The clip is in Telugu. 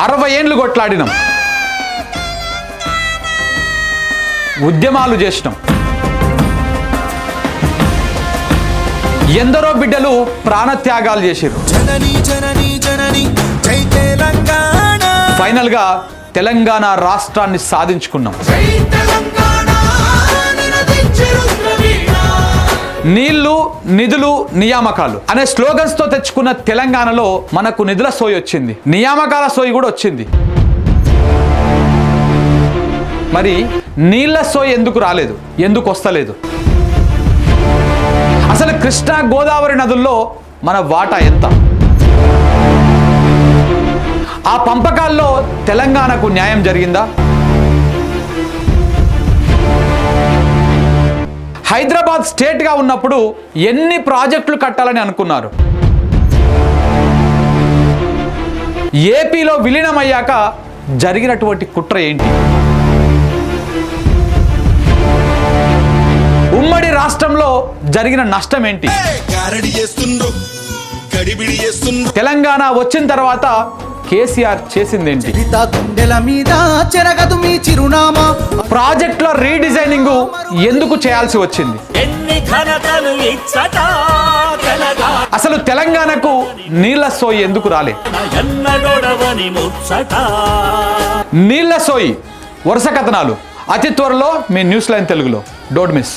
60 ఏండ్లు కొట్లాడినాం, ఉద్యమాలు చేసినాం, ఎందరో బిడ్డలు ప్రాణత్యాగాలు చేసిరు. ఫైనల్ గా తెలంగాణ రాష్ట్రాన్ని సాధించుకున్నాం. నీళ్లు, నిధులు, నియామకాలు అనే స్లోగన్స్ తో తెచ్చుకున్న తెలంగాణలో మనకు నిధుల సోయి వచ్చింది, నియామకాల సోయి కూడా వచ్చింది. మరి నీళ్ల సోయి ఎందుకు రాలేదు, ఎందుకు వస్తలేదు? అసలు కృష్ణా గోదావరి నదుల్లో మన వాటా ఎంత? ఆ పంపకాల్లో తెలంగాణకు న్యాయం జరిగిందా? హైదరాబాద్ స్టేట్గా ఉన్నప్పుడు ఎన్ని ప్రాజెక్టులు కట్టాలని అనుకున్నారు? ఏపీలో విలీనమయ్యాక జరిగినటువంటి కుట్ర ఏంటి? ఉమ్మడి రాష్ట్రంలో జరిగిన నష్టం ఏంటి? తెలంగాణ వచ్చిన తర్వాత కేసీఆర్ చేసిందేంటి? ప్రాజెక్టుల రీడిజైనింగ్ ఎందుకు చేయాల్సి వచ్చింది? అసలు తెలంగాణకు నీళ్ల సోయి ఎందుకు రాలే? నీళ్ల సోయి వరుస కథనాలు అతి త్వరలో మీ న్యూస్ లైన్ తెలుగులో. Don't miss.